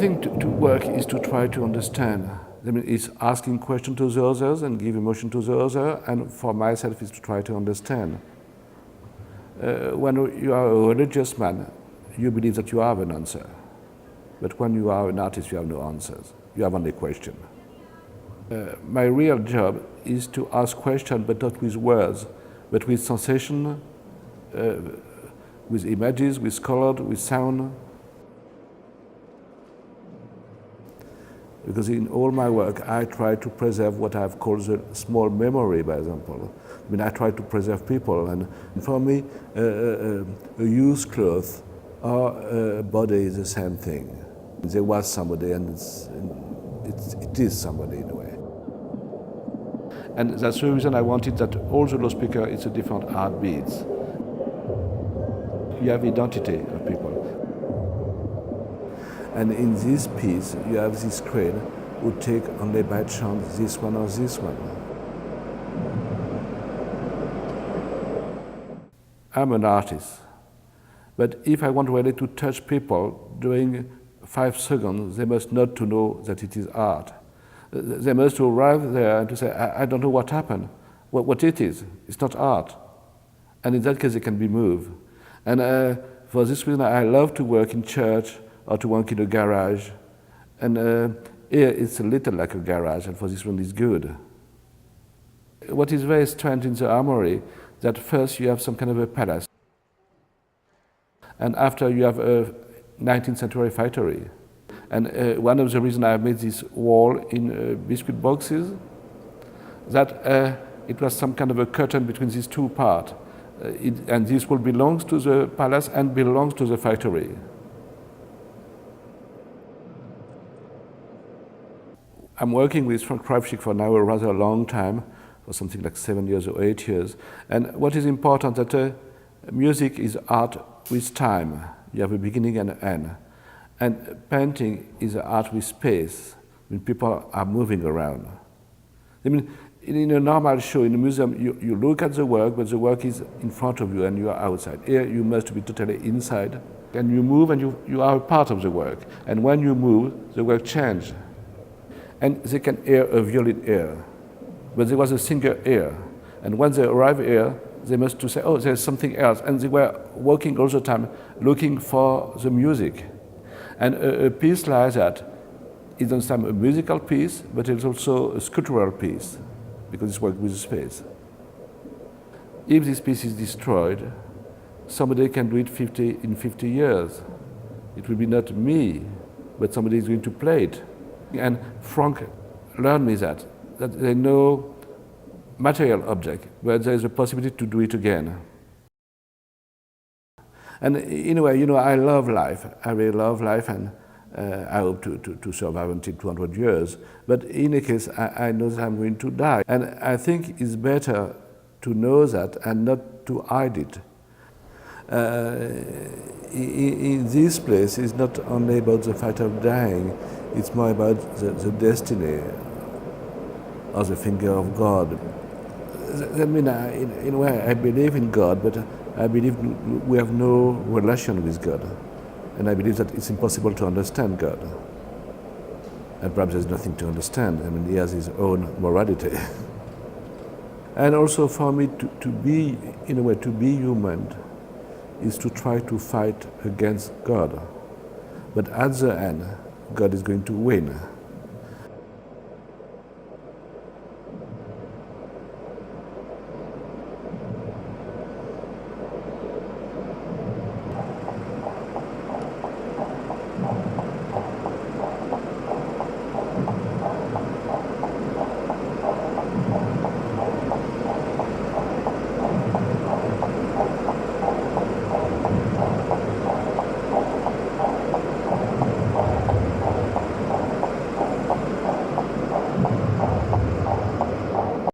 think to work is to try to understand. I mean, it's asking questions to the others and give emotion to the other, and for myself is to try to understand. When you are a religious man, you believe that you have an answer. But when you are an artist, you have no answers. You have only questions. My real job is to ask questions, but not with words, but with sensation, with images, with color, with sound. Because in all my work, I try to preserve what I've called the small memory, for example. I mean, I try to preserve people, and for me, a used cloth or a body is the same thing. There was somebody, and it is somebody in a way. And that's the reason I wanted that all the loudspeaker is a different heartbeats. You have identity of people. And in this piece, you have this crane who take only by chance this one or this one. I'm an artist, but if I want really to touch people during 5 seconds, they must not to know that it is art. They must arrive there and to say, I don't know what happened, what it is. It's not art. And in that case, they can be moved. And for this reason, I love to work in church or to work in a garage. And here it's a little like a garage, and for this one it's good. What is very strange in the armory, that first you have some kind of a palace. And after you have a 19th century factory. And one of the reasons I made this wall in biscuit boxes, that it was some kind of a curtain between these two parts. And this wall belongs to the palace and belongs to the factory. I'm working with Krawczyk for now a rather long time, for something like 7 years or 8 years. And what is important that music is art with time. You have a beginning and an end. And painting is art with space, when people are moving around. I mean, in a normal show, in a museum, you look at the work, but the work is in front of you and you are outside. Here you must be totally inside. And you move and you are a part of the work. And when you move, the work changes. And they can hear a violin here, but there was a singer here. And when they arrive here, they must to say, oh, there's something else. And they were working all the time, looking for the music. And a piece like that is on some a musical piece, but it's also a sculptural piece, because it's work with space. If this piece is destroyed, somebody can do it in 50 years. It will be not me, but somebody is going to play it. And Frank learned me that there is no material object, but there is a possibility to do it again. And in a way, you know, I love life. I really love life, and I hope to survive until 200 years. But in a case, I know that I'm going to die. And I think it's better to know that and not to hide it. In this place, it's not only about the fact of dying, it's more about the destiny or the finger of God. I mean, in a way, I believe in God, but I believe we have no relation with God. And I believe that it's impossible to understand God. And perhaps there's nothing to understand. I mean, he has his own morality. And also for me to be, in a way, to be human is to try to fight against God. But at the end, God is going to win.